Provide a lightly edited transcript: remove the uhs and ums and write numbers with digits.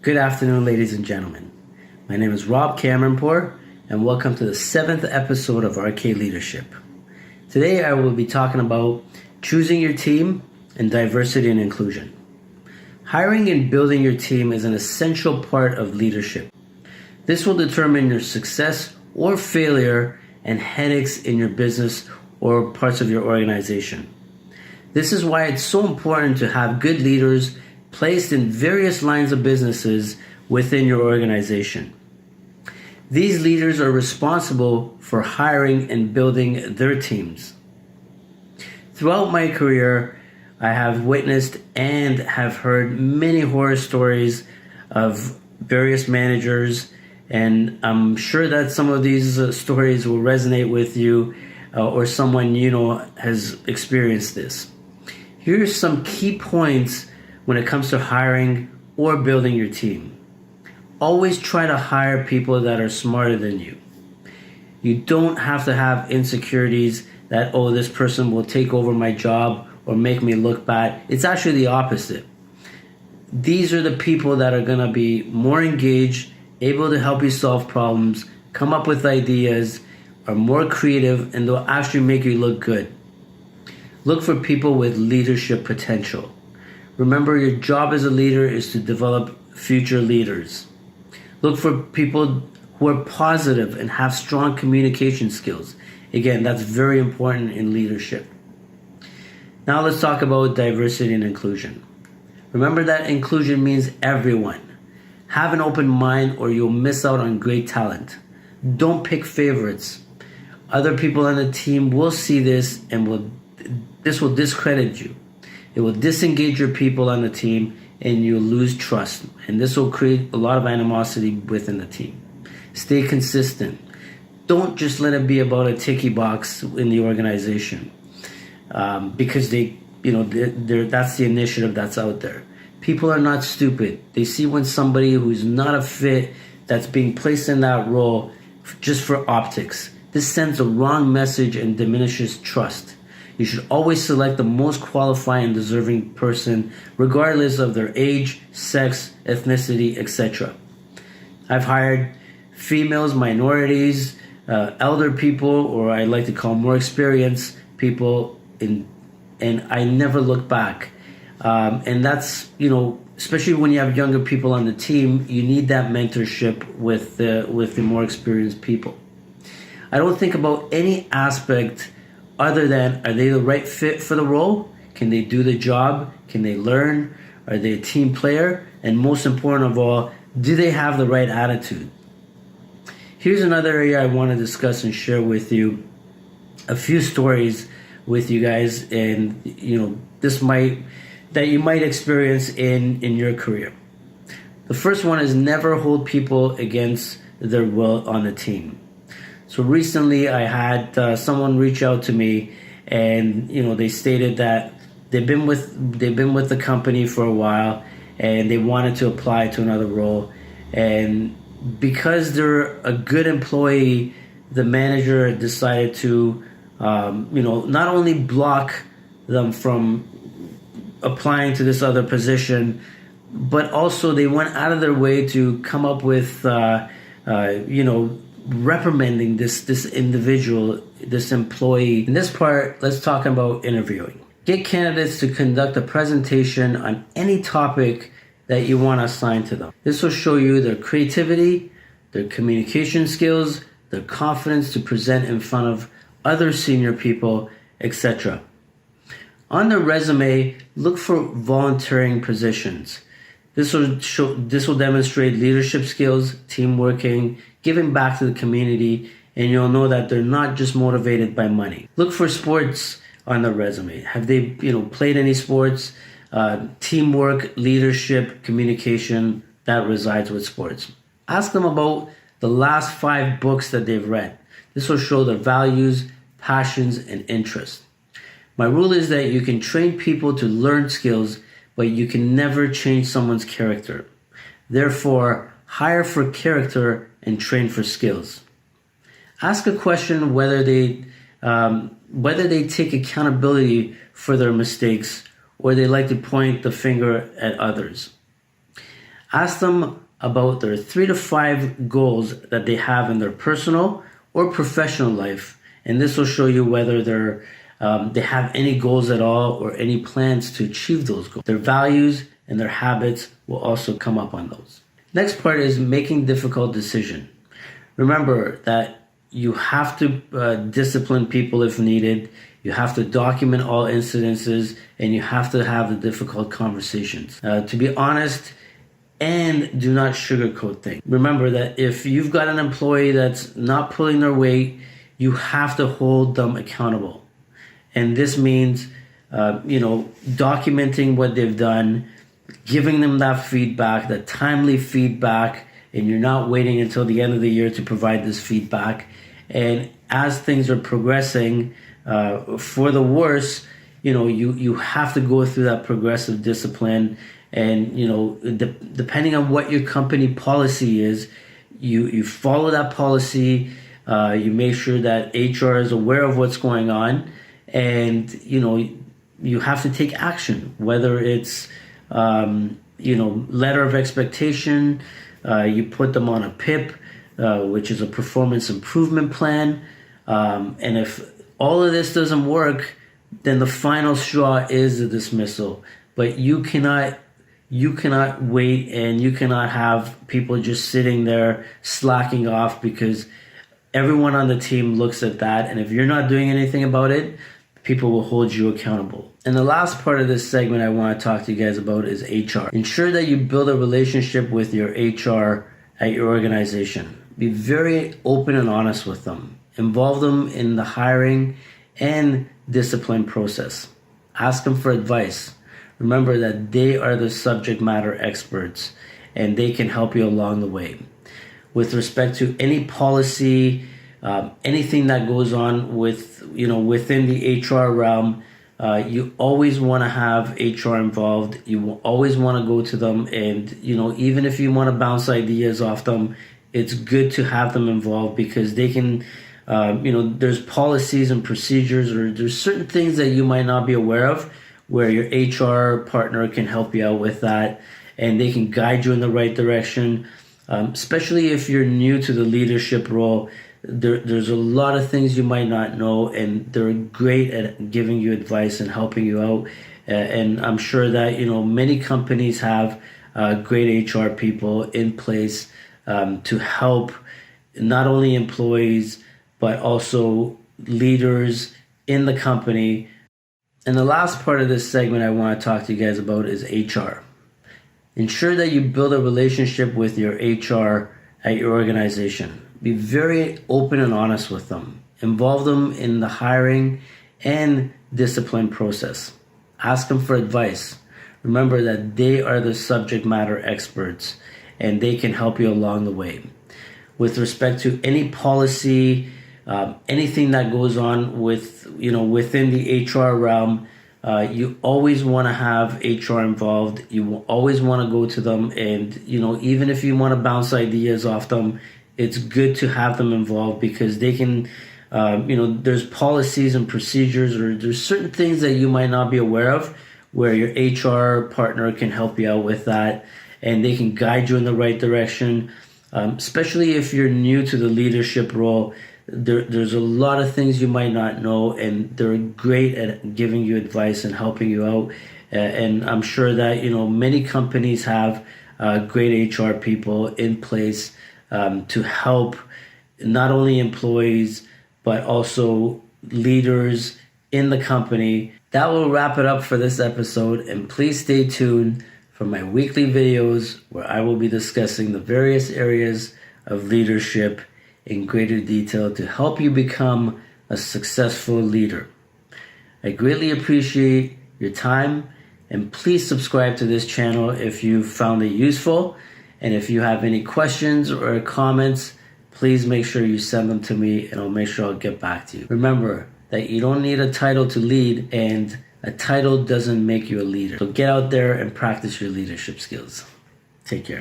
Good afternoon, ladies and gentlemen. My name is Rob Cameronpour, and welcome to the 7th episode of RK Leadership. Today I will be talking about choosing your team and diversity and inclusion. Hiring and building your team is an essential part of leadership. This will determine your success or failure and headaches in your business or parts of your organization. This is why it's so important to have good leaders placed in various lines of businesses within your organization. These leaders are responsible for hiring and building their teams. Throughout my career, I have witnessed and have heard many horror stories of various managers, and I'm sure that some of these stories will resonate with you or someone you know has experienced this. Here's some key points when it comes to hiring or building your team. Always try to hire people that are smarter than you. You don't have to have insecurities that, oh, this person will take over my job or make me look bad. It's actually the opposite. These are the people that are going to be more engaged, able to help you solve problems, come up with ideas, are more creative, and they'll actually make you look good. Look for people with leadership potential. Remember, your job as a leader is to develop future leaders. Look for people who are positive and have strong communication skills. Again, that's very important in leadership. Now let's talk about diversity and inclusion. Remember that inclusion means everyone. Have an open mind or you'll miss out on great talent. Don't pick favorites. Other people on the team will see this and this will discredit you. It will disengage your people on the team and you'll lose trust. And this will create a lot of animosity within the team. Stay consistent. Don't just let it be about a ticky box in the organization because that's the initiative that's out there. People are not stupid. They see when somebody who's not a fit that's being placed in that role just for optics. This sends a wrong message and diminishes trust. You should always select the most qualified and deserving person, regardless of their age, sex, ethnicity, etc. I've hired females, minorities, elder people, or I like to call more experienced people, and I never look back. And that's, especially when you have younger people on the team, you need that mentorship with the more experienced people. I don't think about any aspect other than, are they the right fit for the role? Can they do the job? Can they learn? Are they a team player? And most important of all, do they have the right attitude? Here's another area I want to discuss and share with you a few stories with you guys, and that you might experience in your career. The first one is never hold people against their will on the team. So recently I had someone reach out to me, and they stated that they've been with the company for a while and they wanted to apply to another role, and because they're a good employee, the manager decided to not only block them from applying to this other position, but also they went out of their way to come up with reprimanding this individual, this employee. In this part, let's talk about interviewing. Get candidates to conduct a presentation on any topic that you want to assign to them. This will show you their creativity, their communication skills, their confidence to present in front of other senior people, etc. On their resume, look for volunteering positions. This will demonstrate leadership skills, team working, giving back to the community, and you'll know that they're not just motivated by money. Look for sports on their resume. Have they played any sports? Teamwork, leadership, communication, that resides with sports. Ask them about the last 5 books that they've read. This will show their values, passions, and interests. My rule is that you can train people to learn skills, but you can never change someone's character. Therefore, hire for character and train for skills. Ask a question whether they take accountability for their mistakes or they like to point the finger at others. Ask them about their 3 to 5 goals that they have in their personal or professional life, and this will show you whether they have any goals at all or any plans to achieve those goals. Their values and their habits will also come up on those. Next part is making difficult decisions. Remember that you have to discipline people if needed. You have to document all incidences, and you have to have the difficult conversations. To be honest, and do not sugarcoat things. Remember that if you've got an employee that's not pulling their weight, you have to hold them accountable. And this means, documenting what they've done, giving them that feedback, that timely feedback, and you're not waiting until the end of the year to provide this feedback. And as things are progressing for the worse, you have to go through that progressive discipline. And, depending on what your company policy is, you follow that policy. You make sure that HR is aware of what's going on. And, you have to take action, whether it's, letter of expectation. You put them on a PIP, which is a performance improvement plan. And if all of this doesn't work, then the final straw is the dismissal. But you cannot wait, and you cannot have people just sitting there slacking off, because everyone on the team looks at that. And if you're not doing anything about it, people will hold you accountable. And the last part of this segment I want to talk to you guys about is HR. Ensure that you build a relationship with your HR at your organization. Be very open and honest with them. Involve them in the hiring and discipline process. Ask them for advice. Remember that they are the subject matter experts, and they can help you along the way. With respect to any policy, anything that goes on within the HR realm, you always want to have HR involved. You will always want to go to them, and even if you want to bounce ideas off them, it's good to have them involved, because they can, there's policies and procedures, or there's certain things that you might not be aware of, where your HR partner can help you out with that, and they can guide you in the right direction. Especially if you're new to the leadership role, there's a lot of things you might not know, and they're great at giving you advice and helping you out. And I'm sure that many companies have great HR people in place to help not only employees but also leaders in the company. And the last part of this segment I want to talk to you guys about is HR. Ensure that you build a relationship with your HR at your organization. Be very open and honest with them. Involve them in the hiring and discipline process. Ask them for advice. Remember that they are the subject matter experts, and they can help you along the way. With respect to any policy, anything that goes on within the HR realm, you always want to have HR involved. You will always want to go to them, and even if you want to bounce ideas off them, it's good to have them involved, because they can, there's policies and procedures, or there's certain things that you might not be aware of, where your HR partner can help you out with that, and they can guide you in the right direction. Especially if you're new to the leadership role, there's a lot of things you might not know, and they're great at giving you advice and helping you out. And I'm sure that many companies have great HR people in place to help not only employees but also leaders in the company. That will wrap it up for this episode, and please stay tuned for my weekly videos, where I will be discussing the various areas of leadership in greater detail to help you become a successful leader. I greatly appreciate your time, and please subscribe to this channel if you found it useful. And if you have any questions or comments, please make sure you send them to me, and I'll make sure I'll get back to you. Remember that you don't need a title to lead, and a title doesn't make you a leader. So get out there and practice your leadership skills. Take care.